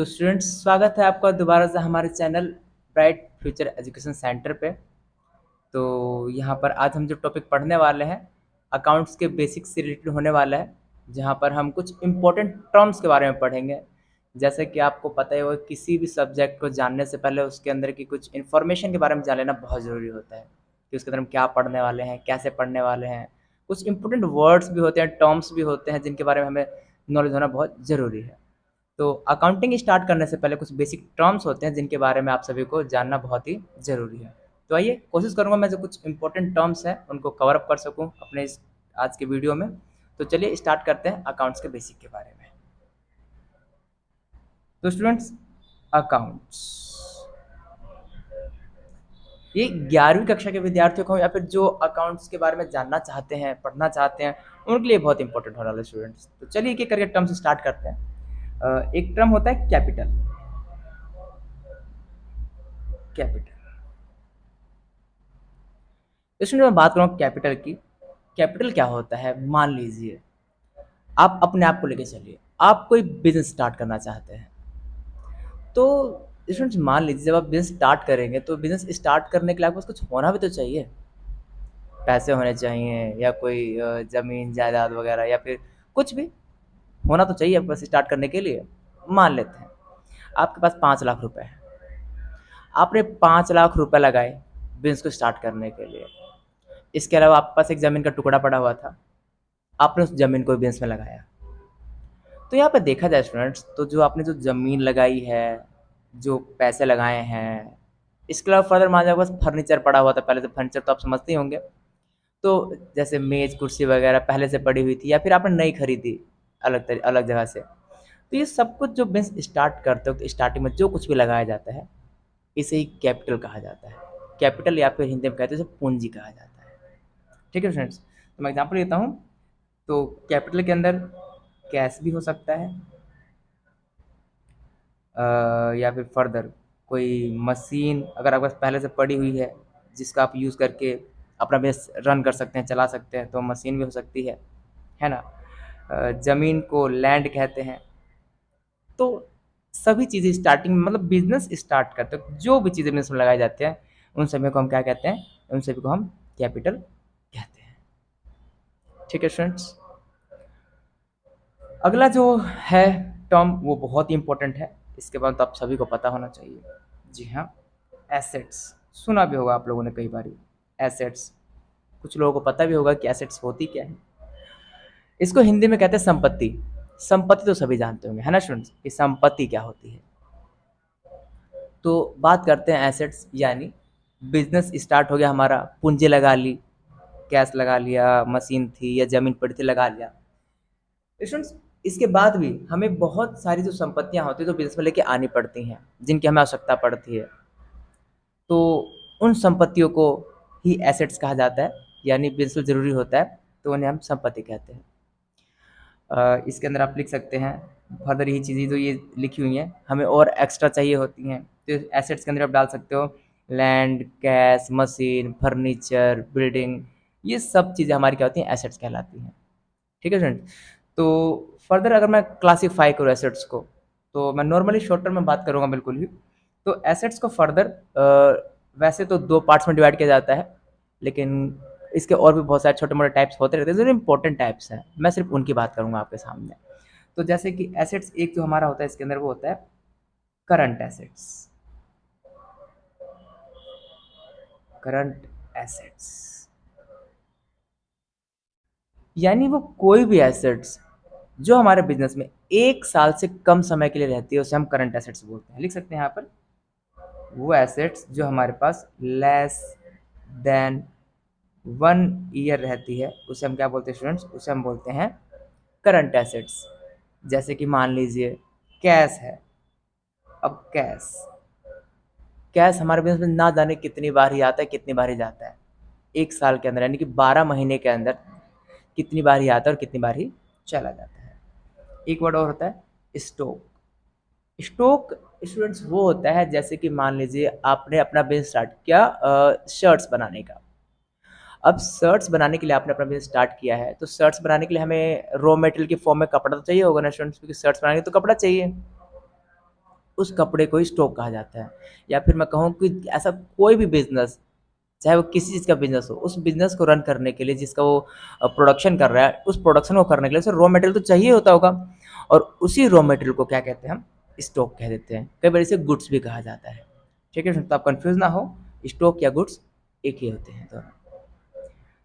तो स्टूडेंट्स, स्वागत है आपका दोबारा से हमारे channel bright future education centre पे। तो यहाँ पर आज हम जो टॉपिक पढ़ने वाले हैं अकाउंट्स के बेसिक्स से रिलेटेड होने वाला है, जहाँ पर हम कुछ इम्पोर्टेंट टर्म्स के बारे में पढ़ेंगे। जैसे कि आपको पता ही होगा, किसी भी सब्जेक्ट को जानने से पहले उसके अंदर की कुछ इन्फॉर्मेशन के बारे में जान लेना बहुत ज़रूरी होता है कि उसके अंदर हम क्या पढ़ने वाले हैं, कैसे पढ़ने वाले हैं। कुछ इंपॉर्टेंट वर्ड्स भी होते हैं, टर्म्स भी होते हैं, जिनके बारे में हमें नॉलेज होना बहुत ज़रूरी है। तो अकाउंटिंग स्टार्ट करने से पहले कुछ बेसिक टर्म्स होते हैं जिनके बारे में आप सभी को जानना बहुत ही ज़रूरी है। तो आइए, कोशिश करूँगा मैं जो कुछ इंपॉर्टेंट टर्म्स हैं उनको कवर अप कर सकूँ अपने इस आज के वीडियो में। तो चलिए स्टार्ट करते हैं अकाउंट्स के बेसिक के बारे में। तो स्टूडेंट्स, अकाउंट्स ये 11वीं कक्षा के विद्यार्थियों को या फिर जो अकाउंट्स के बारे में जानना चाहते हैं, पढ़ना चाहते हैं, उनके लिए बहुत इंपॉर्टेंट होने वाला है स्टूडेंट्स। तो चलिए एक एक करके टर्म्स स्टार्ट करते हैं। एक टर्म होता है कैपिटल। कैपिटल इसमें मैं बात करूँ कैपिटल की। कैपिटल क्या होता है? मान लीजिए आप अपने आप को लेके चलिए, आप कोई बिजनेस स्टार्ट करना चाहते हैं। तो स्टूडेंट्स, मान लीजिए जब आप बिजनेस स्टार्ट करेंगे तो बिजनेस स्टार्ट करने के लिए आपके पास कुछ होना भी तो चाहिए। पैसे होने चाहिए या कोई ज़मीन जायदाद वगैरह या फिर कुछ भी होना तो चाहिए आपके पास स्टार्ट करने के लिए। मान लेते हैं आपके पास 5 लाख रुपए है, आपने 5 लाख रुपए लगाए बिजनेस को स्टार्ट करने के लिए। इसके अलावा आपके पास एक ज़मीन का टुकड़ा पड़ा हुआ था, आपने उस ज़मीन को बिजनेस में लगाया। तो यहाँ पे देखा जाए स्टूडेंट्स, तो जो आपने जो ज़मीन लगाई है, जो पैसे लगाए हैं, इसके अलावा फर्दर मान लीजिए आपके पास फर्नीचर पड़ा हुआ था। पहले तो फर्नीचर तो आप समझते ही होंगे, तो जैसे मेज़ कुर्सी वगैरह पहले से पड़ी हुई थी या फिर आपने नई खरीदी अलग जगह से। तो ये सब कुछ जो बिजनेस स्टार्ट करते हो तो स्टार्टिंग में जो कुछ भी लगाया जाता है, इसे ही कैपिटल कहा जाता है। कैपिटल या फिर हिंदी में कहते हैं इसे पूंजी कहा जाता है। ठीक है फ्रेंड्स, तो मैं एग्जांपल लेता हूँ। तो कैपिटल के अंदर कैश भी हो सकता है, या फिर फर्दर कोई मशीन अगर आपके पास पहले से पड़ी हुई है जिसका आप यूज़ करके अपना बिजनेस रन कर सकते हैं, चला सकते हैं, तो मशीन भी हो सकती है ना। ज़मीन को लैंड कहते हैं। तो सभी चीज़ें स्टार्टिंग में मतलब बिजनेस स्टार्ट करते हैं, जो भी चीज़ें बिजनेस में लगाई जाती हैं उन सभी को हम क्या कहते हैं? उन सभी को हम कैपिटल कहते हैं। ठीक है फ्रेंड्स, अगला जो है टर्म वो बहुत ही इंपॉर्टेंट है, इसके बाद तो आप सभी को पता होना चाहिए। जी हाँ, एसेट्स। सुना भी होगा आप लोगों ने कई बार एसेट्स। कुछ लोगों को पता भी होगा कि एसेट्स होती क्या है। इसको हिंदी में कहते हैं संपत्ति। संपत्ति तो सभी जानते होंगे, है ना स्टूडेंट्स, कि संपत्ति क्या होती है। तो बात करते हैं एसेट्स, यानी बिजनेस स्टार्ट हो गया हमारा, पूंजी लगा ली, कैश लगा लिया, मशीन थी या जमीन पड़ी थी लगा लिया। स्टूडेंट्स, इसके बाद भी हमें बहुत सारी जो संपत्तियां होती है जो बिजनेस में लेके आनी पड़ती हैं, जिनकी हमें आवश्यकता पड़ती है। तो उन संपत्तियों को ही एसेट्स कहा जाता है, यानी बिजनेस में ज़रूरी होता है तो उन्हें हम संपत्ति कहते हैं। इसके अंदर आप लिख सकते हैं फर्दर यही चीज़ें जो ये लिखी हुई हैं हमें और एक्स्ट्रा चाहिए होती हैं, तो एसेट्स के अंदर आप डाल सकते हो land, cash, machine, furniture, building. ये सब चीज़ें हमारी क्या होती हैं? एसेट्स कहलाती हैं। ठीक है फ्रेंड्स, तो फर्दर अगर मैं क्लासीफाई करूँ एसेट्स को, तो मैं नॉर्मली शॉर्ट टर्म में बात करूँगा बिल्कुल ही। तो एसेट्स को फर्दर वैसे तो 2 पार्ट्स में डिवाइड किया जाता है, लेकिन इसके और भी बहुत सारे छोटे-मोटे टाइप्स होते रहते हैं, जो इंपॉर्टेंट टाइप्स हैं। मैं सिर्फ उनकी बात करूँगा आपके सामने। तो जैसे कि एसेट्स एक जो हमारा होता है इसके अंदर वो होता है करंट एसेट्स। करंट एसेट्स यानी वो कोई भी एसेट्स जो हमारे बिजनेस में 1 साल से कम समय के लिए रहती है उसे हम करंट एसेट्स बोलते हैं। लिख सकते हैं यहाँ पर, वो एसेट्स जो हमारे पास लेस देन 1 ईयर रहती है उसे हम क्या बोलते हैं स्टूडेंट्स? उसे हम बोलते हैं करंट एसेट्स। जैसे कि मान लीजिए कैश है। अब कैश कैश हमारे बिजनेस में ना जाने कितनी बार ही आता है, कितनी बार ही जाता है 1 साल के अंदर, यानी कि 12 महीने के अंदर कितनी बार ही आता है और कितनी बार ही चला जाता है। एक वर्ड और होता है स्टॉक। स्टॉक स्टूडेंट्स वो होता है जैसे कि मान लीजिए आपने अपना बिजनेस स्टार्ट किया शर्ट्स बनाने का। अब शर्ट्स बनाने के लिए आपने अपना बिजनेस स्टार्ट किया है, तो शर्ट्स बनाने के लिए हमें रॉ मटेरियल की फॉर्म में कपड़ा तो चाहिए होगा ना स्टूडेंट्स, क्योंकि शर्ट्स बनाने के लिए तो कपड़ा चाहिए। उस कपड़े को ही स्टॉक कहा जाता है। या फिर मैं कहूँ कि ऐसा कोई भी बिज़नेस, चाहे वो किसी चीज़ का बिज़नेस हो, उस बिज़नेस को रन करने के लिए जिसका वो प्रोडक्शन कर रहा है, उस प्रोडक्शन को करने के लिए उसे रॉ मटेरियल तो चाहिए होता होगा, और उसी रॉ मटेरियल को क्या कहते हैं हम? स्टॉक कह देते हैं। कई बार इसे गुड्स भी कहा जाता है। ठीक है, तो आप कन्फ्यूज़ ना हो, स्टॉक या गुड्स एक ही होते हैं दोनों।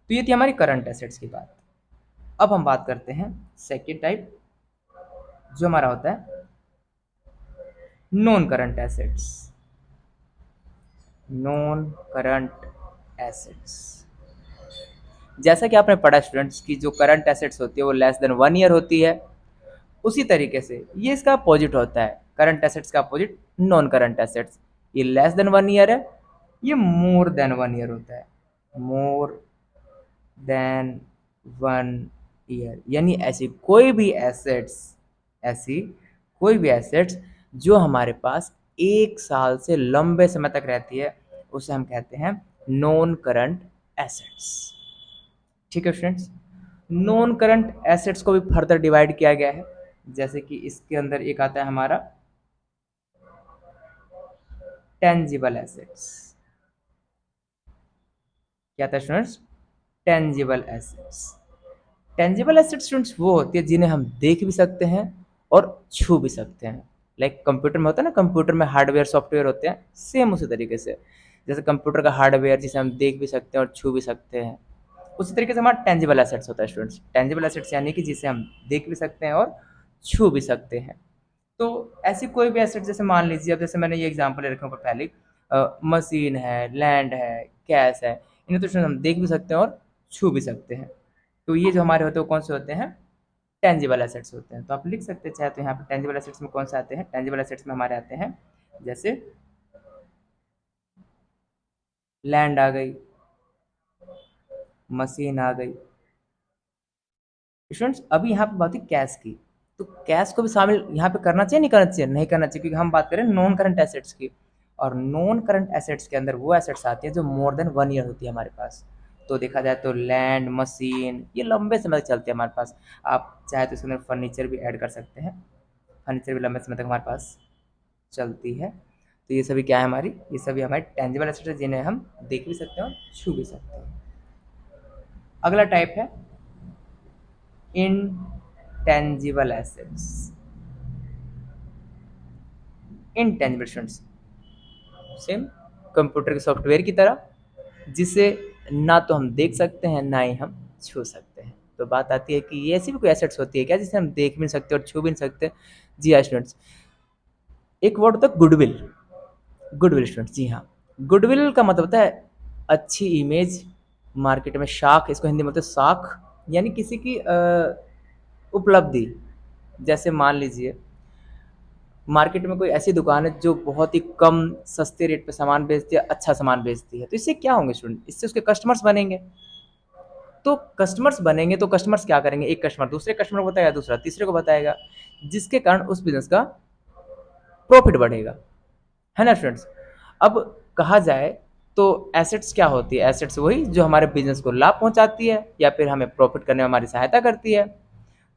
तो ये थी हमारी करंट एसेट्स की बात। अब हम बात करते हैं सेकेंड टाइप, जो हमारा होता है non current assets. Non current assets, जैसा कि आपने पढ़ा स्टूडेंट्स की जो करंट एसेट्स होती है वो लेस देन 1 ईयर होती है, उसी तरीके से ये इसका अपोजिट होता है। करंट एसेट्स का अपोजिट नॉन करंट एसेट्स, ये लेस देन 1 ईयर है, ये मोर देन 1 ईयर होता है। मोर देन 1 ईयर, यानी ऐसी कोई भी एसेट्स जो हमारे पास 1 साल से लंबे समय तक रहती है, उसे हम कहते हैं नॉन करंट एसेट्स। ठीक है स्टूडेंट्स, नॉन करंट एसेट्स को भी फर्दर डिवाइड किया गया है, जैसे कि इसके अंदर एक आता है हमारा टेंजिबल एसेट्स। क्या आता है students? Tangible assets. Tangible assets students वो होती है जिन्हें हम देख भी सकते हैं और छू भी सकते हैं। लाइक कंप्यूटर में होता है ना, कंप्यूटर में हार्डवेयर सॉफ्टवेयर होते हैं, सेम उसी तरीके से। जैसे कंप्यूटर का हार्डवेयर जिसे हम देख भी सकते हैं और छू भी सकते हैं, उसी तरीके से हमारा टेंजिबल एसेट्स होता है स्टूडेंट्स। टेंजिबल एसेट्स यानी कि जिसे हम देख भी सकते हैं और छू भी सकते हैं। तो ऐसी कोई भी एसेट, जैसे मान लीजिए, अब जैसे मैंने ये एग्जांपल ले रखा ऊपर पहले, मशीन है, लैंड है, कैश है, इन्हें तो स्टूडेंट हम देख भी सकते हैं और छू भी सकते हैं। तो ये जो हमारे होते हैं वो कौन से होते हैं? टेंजिबल एसेट्स होते हैं। तो आप लिख सकते हैं चाहे तो यहाँ पे टेंजिबल एसेट्स में कौन से आते हैं? टेंजिबल एसेट्स में हमारे आते हैं जैसे लैंड आ गई, मशीन आ गई। स्टूडेंट्स अभी यहाँ पे बात है कैश की, तो कैश को भी शामिल यहाँ पे करना चाहिए, नहीं करना चाहिए? नहीं करना चाहिए, क्योंकि हम बात करें नॉन करंट एसेट्स की, और नॉन करंट एसेट्स के अंदर वो एसेट्स आती है जो मोर देन 1 ईयर होती है हमारे पास। तो देखा जाए तो लैंड, मशीन, ये लंबे समय तक चलते हैं हमारे पास। आप चाहे तो इसके अंदर फर्नीचर भी ऐड कर सकते हैं, फर्नीचर भी लंबे समय तक हमारे पास चलती है। तो ये सभी क्या है हमारी? ये सभी हमारी टेंजिबल एसेट्स है जिन्हें हम देख भी सकते हैं और छू भी सकते हैं। अगला टाइप है intangible assets। intangible students same computer के सॉफ्टवेयर की तरह, जिसे ना तो हम देख सकते हैं ना ही हम छू सकते हैं। तो बात आती है कि ये ऐसी भी कोई एसेट्स होती है क्या जिसे हम देख भी नहीं सकते और छू भी नहीं सकते? जी हाँ स्टूडेंट्स, एक वर्ड होता है गुडविल। गुडविल स्टूडेंट्स, जी हाँ, गुडविल का मतलब होता है अच्छी इमेज, मार्केट में शाख, इसको हिंदी में बोलते हैं शाख, यानी किसी की उपलब्धि। जैसे मान लीजिए मार्केट में कोई ऐसी दुकान है जो बहुत ही कम सस्ते रेट पे सामान बेचती है, अच्छा सामान बेचती है, तो इससे क्या होंगे स्टूडेंट? इससे उसके कस्टमर्स बनेंगे। तो कस्टमर्स बनेंगे तो कस्टमर्स क्या करेंगे? एक कस्टमर दूसरे कस्टमर को बताएगा, दूसरा तीसरे को बताएगा, जिसके कारण उस बिजनेस का प्रॉफिट बढ़ेगा, है ना स्टूडेंट्स? अब कहा जाए तो एसेट्स क्या होती है? एसेट्स वही जो हमारे बिजनेस को लाभ पहुंचाती है या फिर हमें प्रॉफिट करने में हमारी सहायता करती है।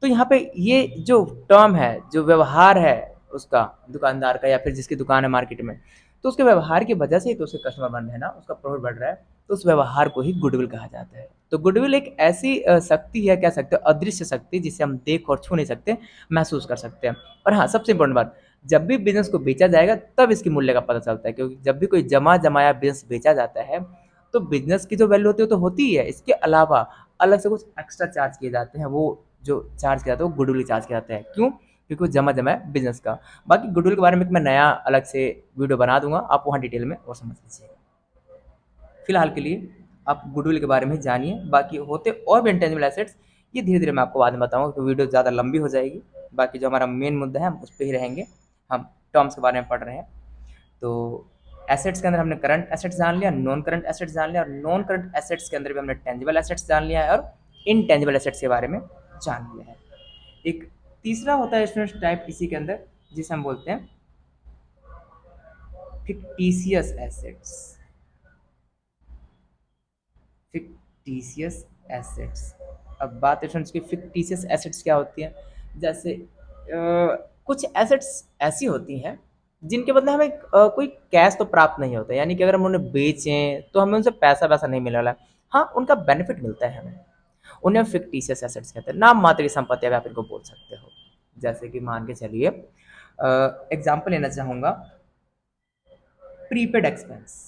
तो यहाँ पे ये जो टर्म है, जो व्यवहार है उसका, दुकानदार का या फिर जिसकी दुकान है मार्केट में, तो उसके व्यवहार की वजह से ही तो उसके कस्टमर बन रहे हैं ना, उसका प्रॉफिट बढ़ रहा है, तो उस व्यवहार को ही गुडविल कहा जाता है। तो गुडविल एक ऐसी शक्ति है, कह सकते हो अदृश्य शक्ति, जिसे हम देख और छू नहीं सकते, महसूस कर सकते हैं। और हाँ, सबसे इंपॉर्टेंट बात, जब भी बिजनेस को बेचा जाएगा तब इसकी मूल्य का पता चलता है, क्योंकि जब भी कोई जमा जमाया बिजनेस बेचा जाता है तो बिजनेस की जो वैल्यू होती है वो तो होती ही है, इसके अलावा अलग से कुछ एक्स्ट्रा चार्ज किए जाते हैं। वो जो चार्ज किया जाता है वो गुडविल चार्ज किया जाता है। क्यों? क्योंकि वो जमा जमा है बिजनेस का। बाकी गुडविल के बारे में मैं नया अलग से वीडियो बना दूंगा, आप वहाँ डिटेल में और समझ लीजिएगा। फिलहाल के लिए आप गुडविल के बारे में जानिए, बाकी होते और भी इंटेंजिबल एसेट्स, ये धीरे धीरे मैं आपको बाद में बताऊंगा, तो वीडियो ज़्यादा लंबी हो जाएगी। बाकी जो हमारा मेन मुद्दा है हम उस पर ही रहेंगे। हम टर्म्स के बारे में पढ़ रहे हैं, तो एसेट्स के अंदर हमने करंट एसेट्स जान लिया, नॉन करंट एसेट्स जान लिया, और नॉन करंट एसेट्स के अंदर भी हमने टेंजिबल एसेट्स जान लिया है और इनटेंजिबल एसेट्स के बारे में जान लिया है। एक तीसरा होता है स्टूडेंट्स टाइप इसी के अंदर, जिसे हम बोलते हैं फिक्टिशियस एसेट्स। फिक्टिशियस एसेट्स, अब बात है स्टूडेंट्स की फिक्टिशियस एसेट्स क्या होती हैं। जैसे कुछ एसेट्स ऐसी होती हैं जिनके बदले हमें कोई कैश तो प्राप्त नहीं होता, यानी कि अगर हम उन्हें बेचें तो हमें उनसे पैसा वैसा नहीं मिलने वाला। हाँ, उनका बेनिफिट मिलता है हमें। उन्हें फिक्टिशियस एसेट्स कहते हैं, नाम मात्र की संपत्ति अगर आप इनको बोल सकते हो। जैसे कि मान के चलिए, एग्जाम्पल लेना चाहूँगा, प्रीपेड एक्सपेंस।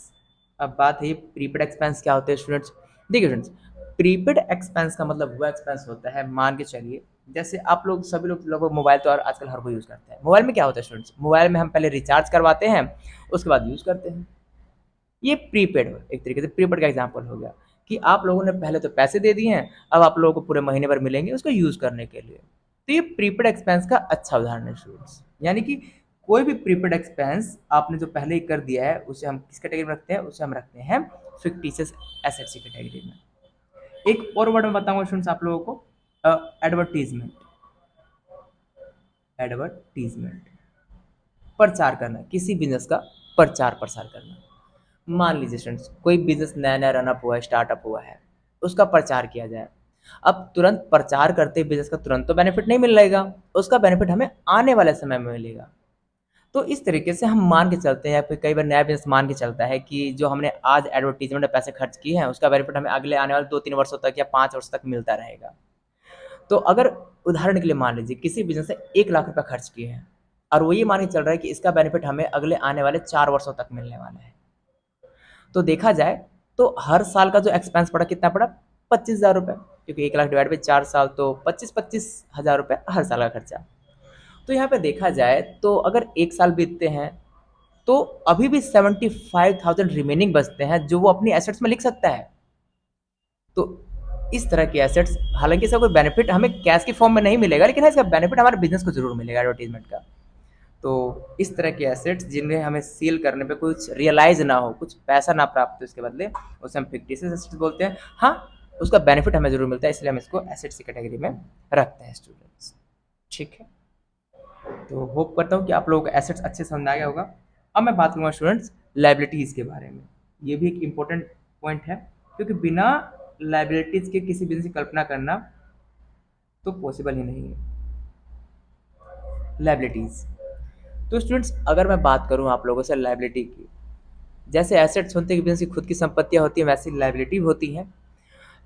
अब बात है प्रीपेड एक्सपेंस क्या होते हैं स्टूडेंट्स। देखिए स्टूडेंट्स, प्रीपेड एक्सपेंस का मतलब वो एक्सपेंस होता है, मान के चलिए जैसे आप लोग सभी लोग मोबाइल तो आजकल हर कोई यूज़ करते हैं। मोबाइल में क्या होता है स्टूडेंट्स, मोबाइल में हम पहले रिचार्ज करवाते हैं, उसके बाद यूज़ करते हैं। ये प्रीपेड एक तरीके से प्रीपेड का एग्जाम्पल हो गया कि आप लोगों ने पहले तो पैसे दे दिए हैं, अब आप लोगों को पूरे महीने भर मिलेंगे उसको यूज़ करने के लिए। तो ये प्रीपेड एक्सपेंस का अच्छा उदाहरण है स्टूडेंट्स। यानी कि कोई भी प्रीपेड एक्सपेंस आपने जो पहले ही कर दिया है उसे हम किस कैटेगरी में रखते हैं, उसे हम रखते हैं फिक्टिशियस एसेट्स की कैटेगरी में। एक और वर्ड में बताऊंगा स्टूडेंट्स आप लोगों को, एडवर्टीजमेंट। एडवर्टीजमेंट, प्रचार करना, किसी बिजनेस का प्रचार प्रसार करना। मान लीजिए स्टूडेंट्स, कोई बिजनेस नया नया रनअप हुआ है, स्टार्टअप हुआ है, उसका प्रचार किया जाए। अब तुरंत प्रचार करते बिजनेस का तुरंत तो बेनिफिट नहीं मिल रहेगा, उसका बेनिफिट हमें आने वाले समय में मिलेगा। तो इस तरीके से हम मान के चलते हैं, या फिर कई बार नया बिजनेस मान के चलता है कि जो हमने आज एडवर्टीजमेंट में पैसे खर्च किए हैं उसका बेनिफिट हमें अगले आने वाले 2-3 वर्षों तक या 5 वर्ष तक मिलता रहेगा। तो अगर उदाहरण के लिए मान लीजिए किसी बिजनेस से 1 लाख रुपये खर्च किए हैं और वो ये मान के चल रहा है कि इसका बेनिफिट हमें अगले आने वाले 4 वर्षों तक मिलने वाला है, तो देखा जाए तो हर साल का जो एक्सपेंस पड़ा कितना पड़ा, 25,000 रुपये, क्योंकि 1 लाख डिवाइड बाई 4 साल तो 25,000 रुपये हर साल का खर्चा। तो यहाँ पे देखा जाए तो अगर 1 साल बीतते हैं तो अभी भी 75,000 रिमेनिंग बचते हैं जो वो अपनी एसेट्स में लिख सकता है। तो इस तरह की एसेट्स, हालांकि इसका कोई बेनिफिट हमें कैश की फॉर्म में नहीं मिलेगा, लेकिन इसका बेनिफिट हमारे बिजनेस को जरूर मिलेगा एडवर्टीजमेंट का। तो इस तरह के एसेट्स जिन्हें हमें सील करने पे कुछ रियलाइज ना हो, कुछ पैसा ना प्राप्त हो इसके बदले, उसे हम फिक्टिशियस एसेट्स बोलते हैं। हाँ, उसका बेनिफिट हमें जरूर मिलता है, इसलिए हम इसको एसेट्स की कैटेगरी में रखते हैं स्टूडेंट्स। ठीक है, तो होप करता हूँ कि आप लोगों को एसेट्स अच्छे से समझ आ गया होगा। अब मैं बात करूँगा स्टूडेंट्स लाइबिलिटीज़ के बारे में। ये भी एक इम्पोर्टेंट पॉइंट है, क्योंकि बिना लाइबिलिटीज़ के किसी बिजनेस की कल्पना करना तो पॉसिबल ही नहीं है। लाइबिलिटीज़, तो स्टूडेंट्स अगर मैं बात करूँ आप लोगों से लाइबिलिटी की, जैसे एसेट्स होते हैं कि बिजनेस की खुद की संपत्तियाँ होती हैं, वैसी लाइबिलिटी होती हैं।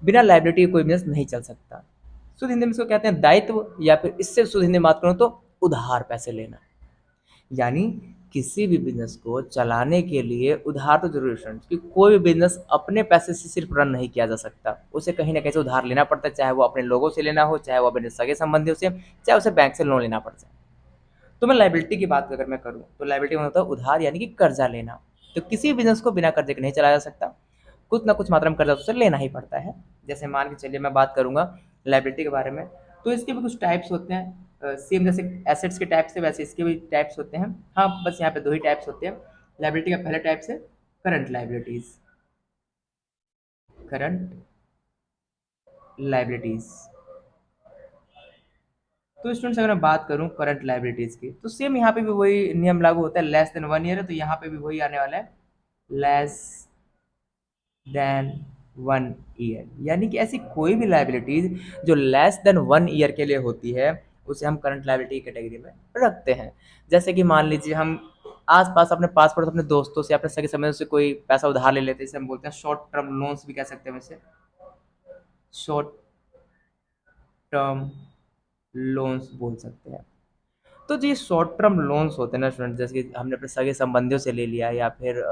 बिना लाइबिलिटी कोई बिजनेस नहीं चल सकता। शुद्ध हिंदी में इसको कहते हैं दायित्व, या फिर इससे शुद्ध हिंदी में बात करूँ तो उधार पैसे लेना। यानी किसी भी बिजनेस को चलाने के लिए उधार तो जरूरी है स्टूडेंट्स, कि कोई भी बिजनेस अपने पैसे से सिर्फ रन नहीं किया जा सकता, उसे कहीं ना कहीं से उधार लेना पड़ता है, चाहे वो अपने लोगों से लेना हो, चाहे वो अपने सगे संबंधियों से, चाहे उसे बैंक से लोन लेना पड़ जाए। तो मैं लाइबिलिटी की बात अगर मैं करूँ तो लाइबिलिटी में होता है उधार, यानी कि कर्जा लेना। तो किसी बिजनेस को बिना कर्जे के नहीं चलाया जा सकता, कुछ ना कुछ मात्रा में कर्जा उसे लेना ही पड़ता है। जैसे मान के चलिए मैं बात करूंगा लाइबिलिटी के बारे में, तो इसके भी कुछ टाइप्स होते हैं। सेम जैसे एसेट्स के टाइप्स से वैसे इसके भी टाइप्स होते हैं। हाँ, बस यहाँ पे 2 ही टाइप्स होते हैं। लाइबिलिटी का पहला टाइप है करंट लाइबिलिटीज। करंट लाइबिलिटीज, तो स्टूडेंट्स अगर मैं बात करूं करंट लाइबिलिटीज की, तो सेम यहाँ पे भी वही नियम लागू होता है, लेस देन 1 ईयर है, तो यहाँ पे भी वही आने वाला है, लेस देन 1 ईयर। यानी कि ऐसी कोई भी लाइबिलिटीज जो लेस देन 1 ईयर के लिए होती है उसे हम करंट लाइबिलिटी कैटेगरी में रखते हैं। जैसे कि मान लीजिए हम आसपास अपने पास पड़ोस अपने दोस्तों से, अपने सगे संबंधियों से कोई पैसा उधार ले लेते हैं, जिसे हम बोलते हैं शॉर्ट टर्म लोन्स भी कह सकते हैं वैसे, शॉर्ट टर्म लोन्स बोल सकते हैं। तो जो ये शॉर्ट टर्म लोन्स होते हैं ना स्टूडेंट, जैसे कि हमने अपने सगे संबंधियों से ले लिया, या फिर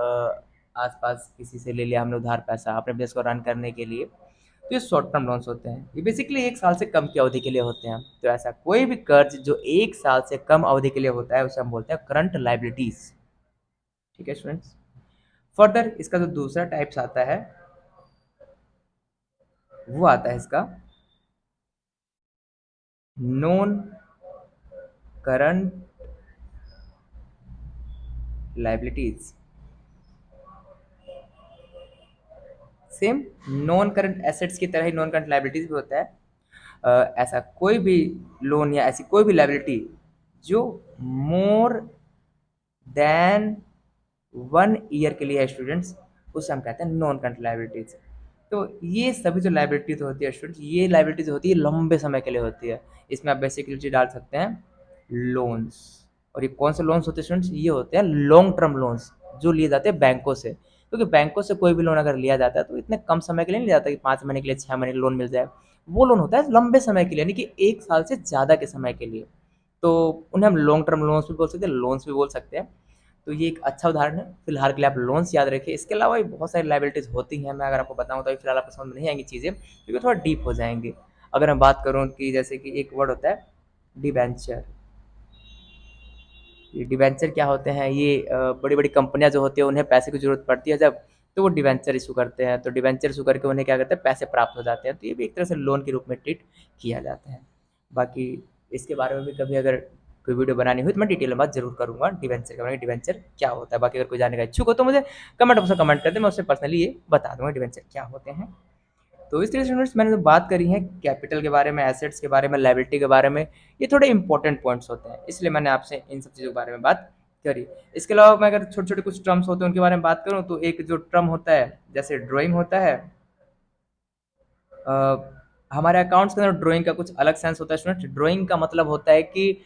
आसपास किसी से ले लिया हमने उधार पैसा अपने बिजनेस को रन करने के लिए, तो ये शॉर्ट टर्म लोन्स होते हैं। ये बेसिकली 1 साल से कम की अवधि के लिए होते हैं। तो ऐसा कोई भी कर्ज जो 1 साल से कम अवधि के लिए होता है उसे हम बोलते हैं करंट लाइबिलिटीज। ठीक है स्टूडेंट्स, फर्दर इसका जो दूसरा टाइप्स आता है वो आता है इसका non current liabilities. Same non current assets की तरह ही नॉन करंट लाइबिलिटीज भी होता है। ऐसा कोई भी लोन या ऐसी कोई भी लाइबिलिटी जो मोर देन 1 ईयर के लिए है स्टूडेंट्स, उसे हम कहते हैं नॉन करंट लाइबिलिटीज। तो ये सभी जो लाइबिलिटीज होती है स्टूडेंट्स, ये लाइबिलिटीज होती है लंबे समय के लिए होती है। इसमें आप बेसिकली डाल सकते हैं लोन्स, और ये कौन से लोन्स होते हैं स्टूडेंट्स? ये होते हैं लॉन्ग टर्म लोन्स जो लिए जाते हैं बैंकों से, क्योंकि बैंकों से कोई भी लोन अगर लिया जाता है तो इतने कम समय के लिए नहीं लिया जाता कि 5 महीने के लिए, 6 महीने के लोन मिल जाए। वो लोन होता है लंबे समय के लिए, यानी कि 1 साल से ज़्यादा के समय के लिए। तो उन्हें हम लॉन्ग टर्म लोन्स भी बोल सकते हैं, लोन्स भी बोल सकते हैं। तो ये एक अच्छा उदाहरण है। फिलहाल के लिए आप लोन्स याद रखिए। इसके अलावा भी बहुत सारी लायबिलिटीज़ होती हैं, मैं अगर आपको बताऊँ तो अभी फिलहाल आपको समझ में नहीं आएँगी चीज़ें, क्योंकि थोड़ा डीप हो जाएँगी। अगर मैं बात करूँ कि जैसे कि एक वर्ड होता है डिबेंचर। ये डिबेंचर क्या होते हैं? ये बड़ी-बड़ी कंपनियाँ जो होती हैं उन्हें पैसे की ज़रूरत पड़ती है जब, तो वो डिबेंचर इश्यू करते हैं। तो डिबेंचर इश्यू करके उन्हें क्या करते हैं, पैसे प्राप्त हो जाते हैं। तो ये भी एक तरह से लोन के रूप में ट्रीट किया जाता है। बाकी इसके बारे में भी कभी अगर कोई वीडियो बनानी हुई तो मैं डिटेल में बात ज़रूर करूँगा डिबेंचर के बारे में, डिबेंचर क्या होता है। बाकी अगर कोई जानने का इच्छुक हो तो मुझे कमेंट बॉक्स में कमेंट कर दें, मैं उससे पर्सनली ये बता दूँगा डिबेंचर क्या होते हैं। तो इस तरह से स्टूडेंट्स मैंने जो बात करी है कैपिटल के बारे में, एसेट्स के बारे में, लायबिलिटी के बारे में, ये थोड़े इंपॉर्टेंट पॉइंट्स होते हैं, इसलिए मैंने आपसे इन सब चीज़ों के बारे में बात करी। इसके अलावा मैं अगर छोटे-छोटे कुछ टर्म्स होते हैं उनके बारे में बात करूँ तो एक जो टर्म होता है जैसे ड्राइंग होता है, अ, हमारे अकाउंट्स के अंदर ड्राइंग का कुछ अलग सेंस होता है स्टूडेंट। ड्राइंग का मतलब होता है कि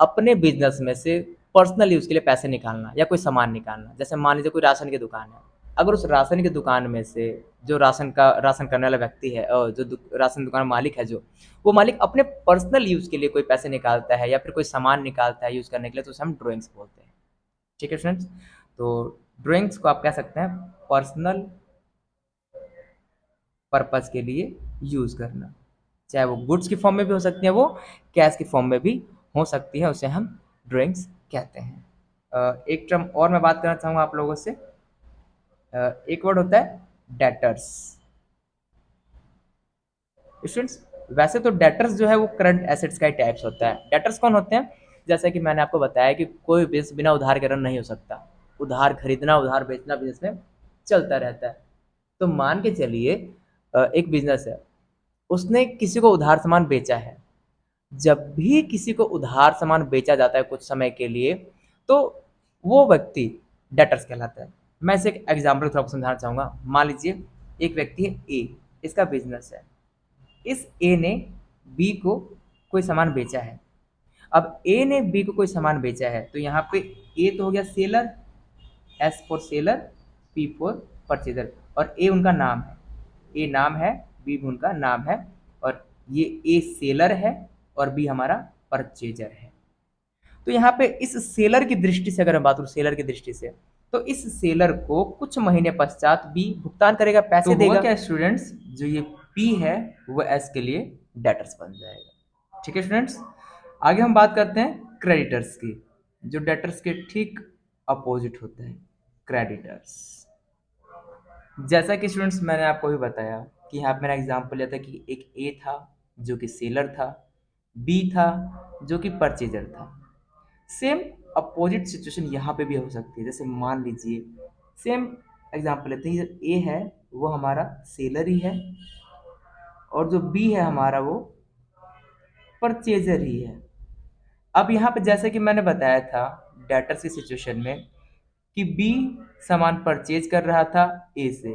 अपने बिजनेस में से पर्सनल यूज़ के लिए पैसे निकालना या कोई सामान निकालना। जैसे मान लीजिए कोई राशन की दुकान है, अगर उस राशन की दुकान में से जो राशन करने वाला व्यक्ति है, जो राशन दुकान मालिक है, जो वो मालिक अपने पर्सनल यूज़ के लिए कोई पैसे निकालता है या फिर कोई सामान निकालता है यूज़ करने के लिए, तो उसे हम ड्राइंग्स बोलते हैं। ठीक है फ्रेंड्स? तो ड्राइंग्स को आप कह सकते हैं पर्सनल पर्पज़ के लिए यूज़ करना। चाहे वो गुड्स की फॉर्म में भी हो सकती हैं, वो कैश की फॉर्म में भी हो सकती है, उसे हम ड्राइंग्स कहते हैं। एक टर्म और मैं बात करना चाहूँगा आप लोगों से। एक वर्ड होता है डेटर्स। स्टूडेंट्स, वैसे तो डेटर्स जो है वो करंट एसेट्स का ही टाइप्स होता है। डेटर्स कौन होते हैं? जैसा कि मैंने आपको बताया कि कोई बिजनेस बिना उधार के रन नहीं हो सकता। उधार खरीदना, उधार बेचना बिजनेस में चलता रहता है। तो मान के चलिए एक बिजनेस है, उसने किसी को उधार सामान बेचा है। जब भी किसी को उधार सामान बेचा जाता है कुछ समय के लिए, तो वो व्यक्ति डेटर्स कहलाता है। मैं इसे एक एग्जाम्पल थोड़ा समझाना चाहूँगा। मान लीजिए एक व्यक्ति है ए, इसका बिजनेस है। इस ए ने बी को कोई सामान बेचा है। अब ए ने बी को कोई सामान बेचा है, तो यहाँ पे ए तो हो गया seller, S for seller, P for purchaser, और ए उनका नाम है। ए नाम है, बी भी उनका नाम है, और ये ए सेलर है और बी हमारा परचेजर है। तो यहाँ पे इस सेलर की दृष्टि से अगर मैं बात करूँ, सेलर की दृष्टि से, तो इस सेलर को कुछ महीने पश्चात बी भुगतान करेगा, पैसे देगा। क्या स्टूडेंट्स, जो ये पी है वो एस के लिए डेटर्स बन जाएगा। ठीक है स्टूडेंट्स, आगे हम बात करते हैं क्रेडिटर्स की, जो डेटर्स के ठीक अपोजिट होते हैं, क्रेडिटर्स। जैसा कि स्टूडेंट्स मैंने आपको भी बताया कि यहाँ पे मैंने एग्जांपल लिया था कि एक ए था जो कि सेलर था, बी था जो कि परचेजर था। सेम अपोजिट सिचुएशन यहाँ पे भी हो सकती है। जैसे मान लीजिए सेम एग्जांपल लेते हैं, ए है वो हमारा सेलर ही है और जो बी है हमारा वो परचेजर ही है। अब यहाँ पे जैसे कि मैंने बताया था डेटर्स की सिचुएशन में कि बी सामान परचेज कर रहा था ए से,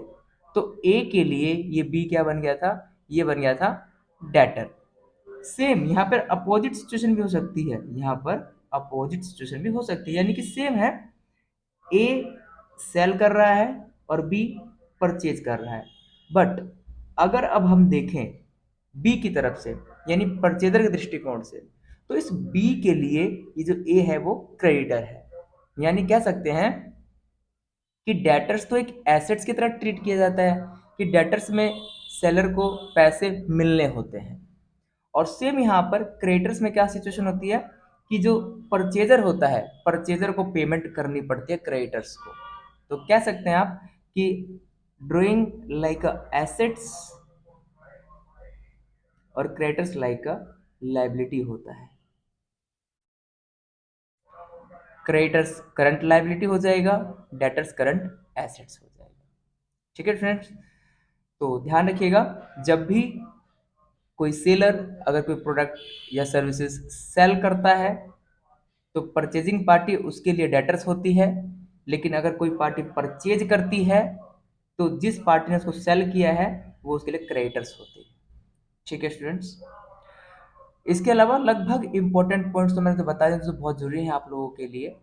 तो ए के लिए ये बी क्या बन गया था, ये बन गया था डेटर। सेम यहाँ पर अपोजिट सिचुएशन भी हो सकती है, यहाँ पर अपोजिट सिचुएशन भी हो सकती है, यानी कि सेम है, ए सेल कर रहा है और बी परचेज कर रहा है। बट अगर अब हम देखें बी की तरफ से, यानी परचेजर के दृष्टिकोण से, तो इस बी के लिए ये जो ए है वो क्रेडिटर है। यानी कह सकते हैं कि डेटर्स तो एक एसेट्स की तरह ट्रीट किया जाता है कि डेटर्स में सेलर को पैसे मिलने होते हैं, और सेम यहाँ पर क्रेडिटर्स में क्या सिचुएशन होती है कि जो परचेजर होता है, परचेजर को पेमेंट करनी पड़ती है क्रेडिटर्स को। तो कह सकते हैं आप कि ड्राइंग लाइक अ एसेट्स और क्रेडिटर्स लाइक अ लाइबिलिटी होता है। क्रेडिटर्स करंट लाइबिलिटी हो जाएगा, डेटर्स करंट एसेट्स हो जाएगा। ठीक है फ्रेंड्स, तो ध्यान रखिएगा, जब भी कोई सेलर अगर कोई प्रोडक्ट या सर्विसेज सेल करता है तो परचेजिंग पार्टी उसके लिए डेटर्स होती है, लेकिन अगर कोई पार्टी परचेज करती है तो जिस पार्टी ने उसको सेल किया है वो उसके लिए क्रेडिटर्स होती है। ठीक है स्टूडेंट्स, इसके अलावा लगभग इंपॉर्टेंट पॉइंट्स तो मैंने तो बता दिए जो बहुत जरूरी है आप लोगों के लिए।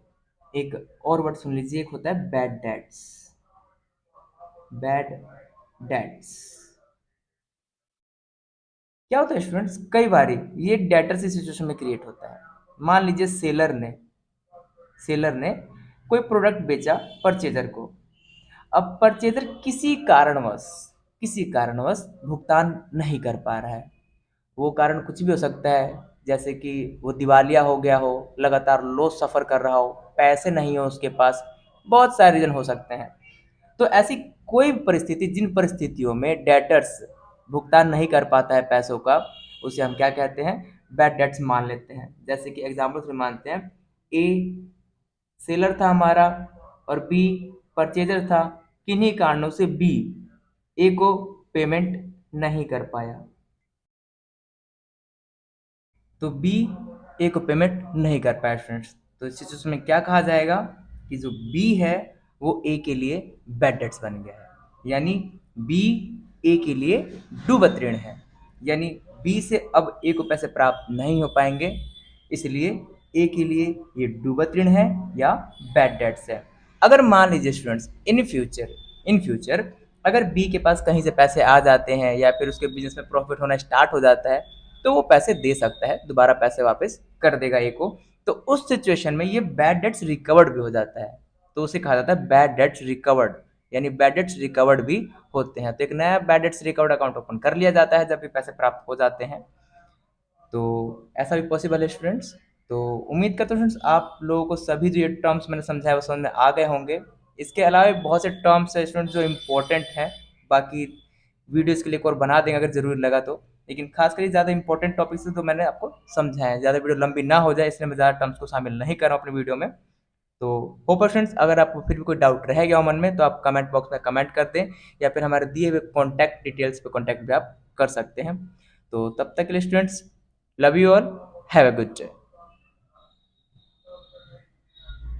एक और वर्ड सुन लीजिए, एक होता है बैड डेट्स। बैड डेट्स क्या होता है स्टूडेंट्स, कई बार ये डेटर से सिचुएशन में क्रिएट होता है। मान लीजिए सेलर ने कोई प्रोडक्ट बेचा परचेजर को। अब परचेजर किसी कारणवश भुगतान नहीं कर पा रहा है। वो कारण कुछ भी हो सकता है, जैसे कि वो दिवालिया हो गया हो, लगातार लॉस सफ़र कर रहा हो, पैसे नहीं हो उसके पास, बहुत सारे रीज़न हो सकते हैं। तो ऐसी कोई भी परिस्थिति, जिन परिस्थितियों में डेटर्स भुगतान नहीं कर पाता है पैसों का, उसे हम क्या कहते हैं, बैड डेट्स मान लेते हैं। जैसे कि एग्जाम्पल से मानते हैं, ए सेलर था हमारा और बी परचेजर था। किन्हीं कारणों से बी ए को पेमेंट नहीं कर पाया, तो बी ए को पेमेंट नहीं कर पाया स्टूडेंट्स। तो इस सिचुएशन में क्या कहा जाएगा कि जो बी है वो ए के लिए बैड डेट्स बन गया है, यानी बी ए के लिए डूबत ऋण है। यानी बी से अब ए को पैसे प्राप्त नहीं हो पाएंगे, इसलिए ए के लिए ये डूबत ऋण है या बैड डेट्स है। अगर मान लीजिए स्टूडेंट्स इन फ्यूचर अगर बी के पास कहीं से पैसे आ जाते हैं या फिर उसके बिजनेस में प्रॉफिट होना स्टार्ट हो जाता है, तो वो पैसे दे सकता है, दोबारा पैसे वापस कर देगा ए को। तो उस सिचुएशन में ये बैड डेट्स रिकवर्ड भी हो जाता है, तो उसे कहा जाता है बैड डेट्स रिकवर्ड, यानी बैड डेट्स रिकवर्ड भी होते हैं। तो एक नया bad debts recovered account open कर लिया जाता है जब भी पैसे प्राप्त हो जाते हैं। तो ऐसा भी पॉसिबल है स्टूडेंट्स। तो उम्मीद करता हूँ स्टूडेंट्स आप लोगों को सभी जो ये टर्म्स मैंने समझाया वो समझ में आ गए होंगे। इसके अलावा भी बहुत से टर्म्स है स्टूडेंट्स जो इम्पोर्टेंट हैं, बाकी वीडियोज़ के लिए एक और बना देंगे अगर ज़रूरी लगा तो। लेकिन खासकर ये ज़्यादा इंपॉर्टेंट टॉपिक्स तो मैंने आपको समझाया है, ज़्यादा वीडियो लंबी ना हो जाए इसलिए मैं ज़्यादा टर्म्स को शामिल नहीं कर रहा हूँ अपनी वीडियो में। तो होप स्टूडेंट्स अगर आपको फिर भी कोई डाउट रह गया हो मन में तो आप कमेंट बॉक्स में कमेंट कर दें, या फिर हमारे दिए हुए कॉन्टैक्ट डिटेल्स पे कॉन्टैक्ट भी आप कर सकते हैं। तो तब तक के लिए students, love you all, have a good day.